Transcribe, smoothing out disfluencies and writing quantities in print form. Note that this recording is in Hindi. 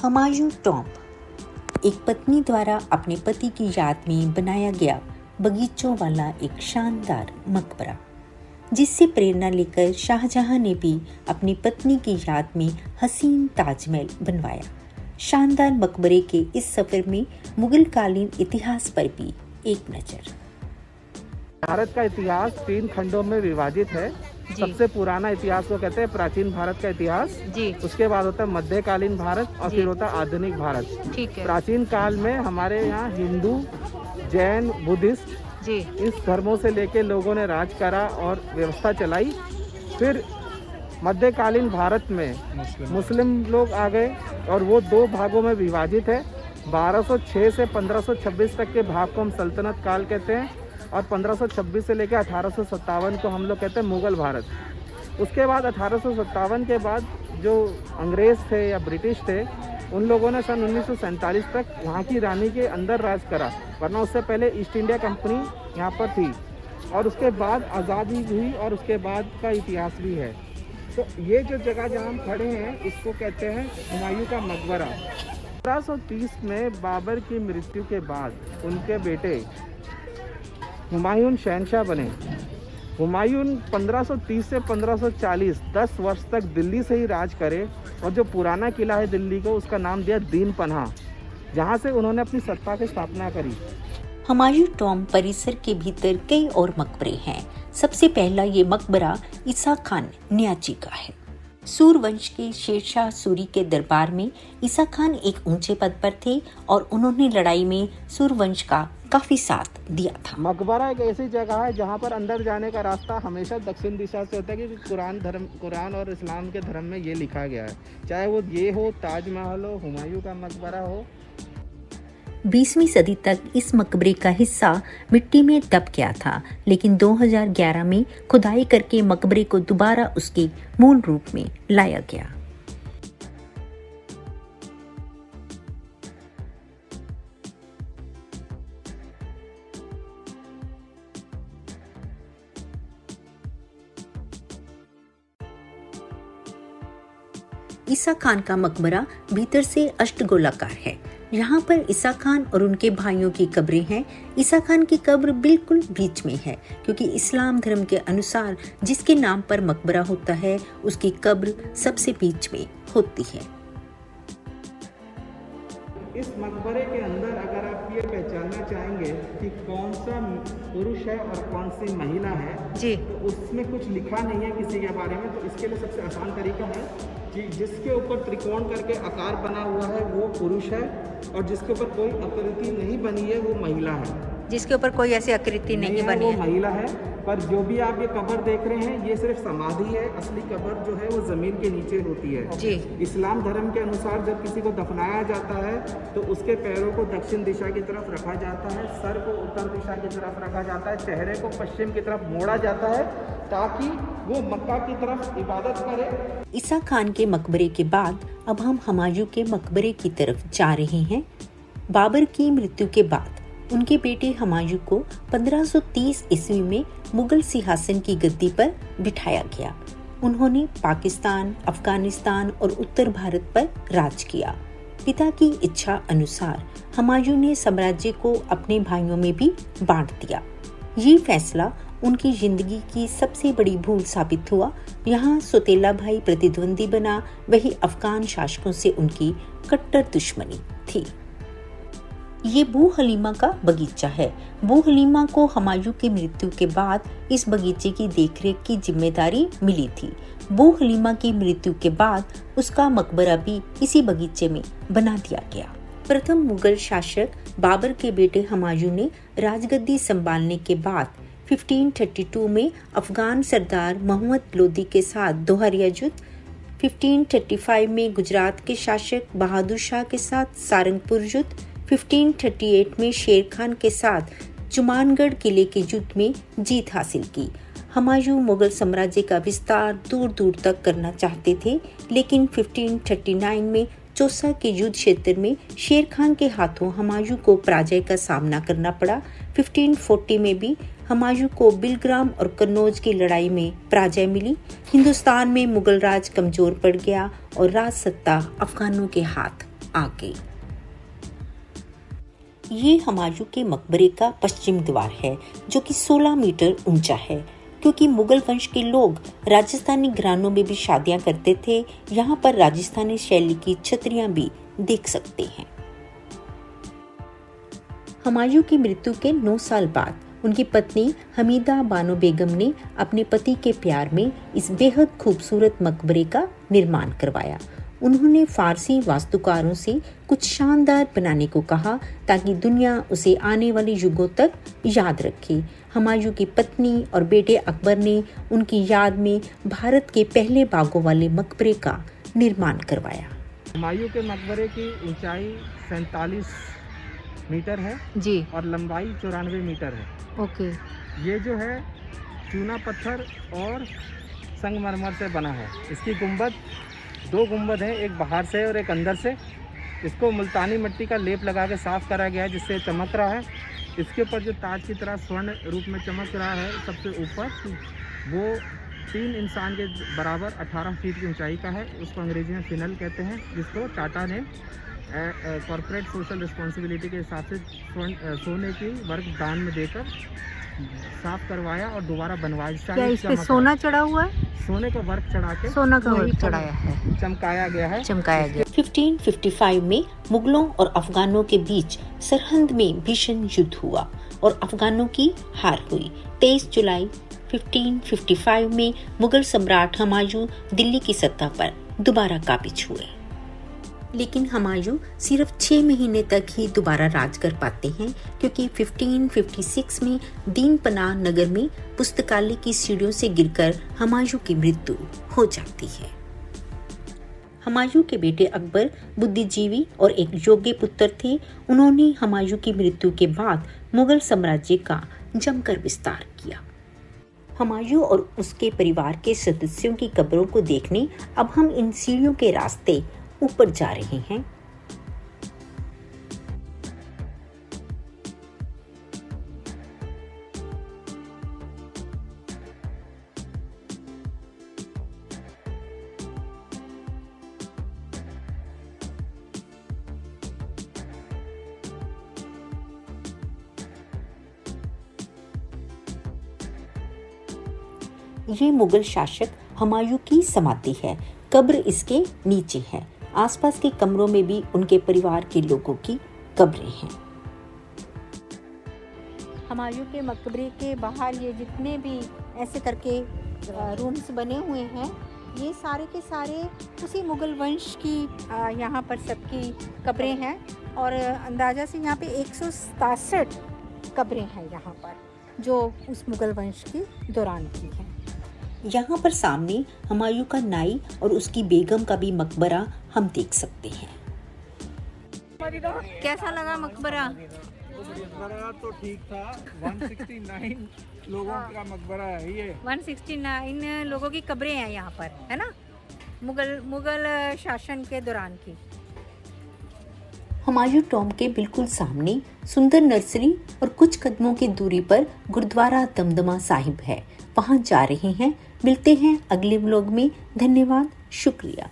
हुमायूं टॉम्ब एक पत्नी द्वारा अपने पति की याद में बनाया गया बगीचों वाला एक शानदार मकबरा, जिससे प्रेरणा लेकर शाहजहां ने भी अपनी पत्नी की याद में हसीन ताजमहल बनवाया। शानदार मकबरे के इस सफर में मुगल कालीन इतिहास पर भी एक नजर। भारत का इतिहास 3 खंडों में विभाजित है। सबसे पुराना इतिहास को कहते हैं प्राचीन भारत का इतिहास जी। उसके बाद होता है मध्यकालीन भारत और फिर होता है आधुनिक भारत। ठीक है। प्राचीन काल में हमारे यहाँ हिंदू, जैन, बुद्धिस्ट जी इस धर्मों से लेके लोगों ने राज करा और व्यवस्था चलाई। फिर मध्यकालीन भारत में मुस्लिम लोग आ गए और वो 2 भागों में विभाजित है। 1206 से 1526 तक के भाग को हम सल्तनत काल कहते हैं और 1526 से लेकर 1857 को हम लोग कहते हैं मुगल भारत। उसके बाद 1857 के बाद जो अंग्रेज़ थे या ब्रिटिश थे, उन लोगों ने सन 1947 तक वहाँ की रानी के अंदर राज करा, वरना उससे पहले ईस्ट इंडिया कंपनी यहाँ पर थी। और उसके बाद आज़ादी हुई और उसके बाद का इतिहास भी है। तो ये जो जगह जहाँ हम खड़े हैं इसको कहते हैं हुमायूं का मकबरा। 1530 में बाबर की मृत्यु के बाद उनके बेटे हुमायूं शहंशाह बने। हुमायूं 1530 से 1540 10 वर्ष तक दिल्ली से ही राज करे और जो पुराना किला है दिल्ली को, उसका नाम दिया दीन पनाह, जहाँ से उन्होंने अपनी सत्ता की स्थापना करी। हुमायूं टॉम्ब परिसर के भीतर कई और मकबरे हैं। सबसे पहला ये मकबरा ईसा खान न्याची का है। सूरवंश के शेरशाह सूरी के दरबार में ईसा खान एक ऊंचे पद पर थे और उन्होंने लड़ाई में सूरवंश का काफी साथ दिया था। मकबरा एक ऐसी जगह है जहाँ पर अंदर जाने का रास्ता हमेशा दक्षिण दिशा से होता है, क्योंकि कुरान और इस्लाम के धर्म में ये लिखा गया है। चाहे वो ये हो, ताजमहल हो, हुमायूं का मकबरा हो। 20वीं सदी तक इस मकबरे का हिस्सा मिट्टी में दब गया था, लेकिन 2011 में खुदाई करके मकबरे को दोबारा उसके मूल रूप में लाया गया। ईसा खान का मकबरा भीतर से अष्टगोलाकार है। यहाँ पर ईसा खान और उनके भाइयों की कब्रें हैं। ईसा खान की कब्र बिल्कुल बीच में है, क्योंकि इस्लाम धर्म के अनुसार जिसके नाम पर मकबरा होता है उसकी कब्र सबसे बीच में होती है। इस मकबरे के अंदर अगर आप ये पहचानना चाहेंगे कि कौन सा पुरुष है और कौन सी महिला है जी, तो उसमें कुछ लिखा नहीं है किसी के बारे में। तो इसके लिए सबसे आसान तरीका है कि जिसके ऊपर त्रिकोण करके आकार बना हुआ है वो पुरुष है और जिसके ऊपर कोई आकृति नहीं बनी है वो महिला है। जिसके ऊपर कोई ऐसी आकृति नहीं बनी है वो महिला है। पर जो भी आप ये कब्र देख रहे हैं ये सिर्फ समाधि है। असली कब्र जो है वो जमीन के नीचे होती है जी। इस्लाम धर्म के अनुसार जब किसी को दफनाया जाता है तो उसके पैरों को दक्षिण दिशा की तरफ रखा जाता है, सर को उत्तर दिशा की तरफ रखा जाता है, चेहरे को पश्चिम की तरफ मोड़ा जाता है ताकि वो मक्का की तरफ इबादत करे। ईसा खान के मकबरे के बाद अब हम हुमायूं के मकबरे की तरफ जा रहे हैं। बाबर की मृत्यु के बाद उनके बेटे हुमायूं को 1530 ईस्वी में मुगल सिंहासन की गद्दी पर बिठाया गया। उन्होंने पाकिस्तान, अफगानिस्तान और उत्तर भारत पर राज किया। पिता की इच्छा अनुसार हुमायूं ने साम्राज्य को अपने भाइयों में भी बांट दिया। ये फैसला उनकी जिंदगी की सबसे बड़ी भूल साबित हुआ। यहाँ सौतेला भाई प्रतिद्वंदी बना, वही अफगान शासकों से उनकी कट्टर दुश्मनी थी। ये बू हलीमा का बगीचा है। बू हलीमा को हुमायूं की मृत्यु के बाद इस बगीचे की देखरेख की जिम्मेदारी मिली थी। बू हलीमा की मृत्यु के बाद उसका मकबरा भी इसी बगीचे में बना दिया गया। प्रथम मुगल शासक बाबर के बेटे हुमायूं ने राजगद्दी संभालने के बाद 1532 में अफगान सरदार मोहम्मद लोदी के साथ दोहरिया युद्ध, 1535 में गुजरात के शासक बहादुर शाह के साथ सारंगपुर युद्ध, 1538 में शेर खान के साथ जुमानगढ़ किले के युद्ध में जीत हासिल की। हुमायूं मुगल साम्राज्य का विस्तार दूर दूर तक करना चाहते थे, लेकिन 1539 में चौसा के युद्ध क्षेत्र में शेर खान के हाथों हुमायूं को पराजय का सामना करना पड़ा। 1540 में भी हुमायूं को बिलग्राम और कन्नौज की लड़ाई में पराजय मिली। हिंदुस्तान में मुगल राज कमजोर पड़ गया और राज सत्ता अफगानों के हाथ आ गई। ये हुमायूं के मकबरे का पश्चिम द्वार है जो कि 16 मीटर ऊंचा है। क्योंकि मुगल वंश के लोग राजस्थानी घरानों में भी शादियां करते थे, यहाँ पर राजस्थानी शैली की छतरियां भी देख सकते हैं। हुमायूं की मृत्यु के 9 साल बाद उनकी पत्नी हमीदा बानो बेगम ने अपने पति के प्यार में इस बेहद खूबसूरत मकबरे का निर्माण करवाया। उन्होंने फारसी वास्तुकारों से कुछ शानदार बनाने को कहा ताकि दुनिया उसे आने वाले युगों तक याद रखे। हुमायूं की पत्नी और बेटे अकबर ने उनकी याद में भारत के पहले बागों वाले मकबरे का निर्माण करवाया। हुमायूं के मकबरे की ऊंचाई 47 मीटर है जी और लंबाई 94 मीटर है। ओके। ये जो है चूना पत्थर और संगमरमर से बना है। इसकी गुंबद 2 गुंबद है, एक बाहर से और एक अंदर से। इसको मुल्तानी मिट्टी का लेप लगा के साफ करा गया है जिससे चमक रहा है। इसके ऊपर जो ताज की तरह स्वर्ण रूप में चमक रहा है सबसे ऊपर, वो 3 इंसान के बराबर 18 फीट की ऊंचाई का है। उसको अंग्रेजी में फिनल कहते हैं, जिसको टाटा ने कॉर्पोरेट सोशल रिस्पॉन्सिबिलिटी के हिसाब से सोने की वर्क दान में देकर साफ करवाया और दोबारा बनवाया। क्या इस पे सोना चढ़ा हुआ है? सोने का वर्क चढ़ा के सोना का वर्क चढ़ाया है, चमकाया गया है। 1555 में मुगलों और अफगानों के बीच सरहंद में भीषण युद्ध हुआ और अफगानों की हार हुई। 23 जुलाई 1555 में मुगल सम्राट हुमायूं दिल्ली की सत्ता पर दोबारा काबिज हुए। लेकिन हुमायूं सिर्फ 6 महीने तक ही दोबारा राज कर पाते हैं क्योंकि 1556 में दीन पनाह नगर में पुस्तकालय की सीढ़ियों से गिरकर हुमायूं की मृत्यु हो जाती है। हुमायूं के बेटे अकबर बुद्धिजीवी और एक योग्य पुत्र थे। उन्होंने हुमायूं की मृत्यु के बाद मुगल साम्राज्य का जमकर विस्तार किया। हुमायूं और उसके परिवार के सदस्यों की कब्रों को देखने अब हम इन सीढ़ियों के रास्ते ऊपर जा रहे हैं। ये मुगल शासक हुमायूं की समाधि है। कब्र इसके नीचे है। आसपास के कमरों में भी उनके परिवार के लोगों की कब्रें हैं। हुमायूं के मकबरे के बाहर ये जितने भी ऐसे करके रूम्स बने हुए हैं, ये सारे के सारे उसी मुगल वंश की यहाँ पर सबकी कब्रें हैं और अंदाज़ा से यहाँ पे 167 कब्रें हैं यहाँ पर जो उस मुगल वंश के दौरान की हैं। यहाँ पर सामने हुमायूं का नाई और उसकी बेगम का भी मकबरा हम देख सकते हैं। कैसा लगा मकबरा? मकबरा तो ठीक था। 169 लोगों का मकबरा है ये। 169 लोगों की कब्रें हैं यहाँ पर, है ना, मुगल शासन के दौरान की। हुमायूं टॉम के बिल्कुल सामने सुंदर नर्सरी और कुछ कदमों की दूरी पर गुरुद्वारा दमदमा साहिब है। वहां जा रहे हैं। मिलते हैं अगले व्लॉग में। धन्यवाद, शुक्रिया।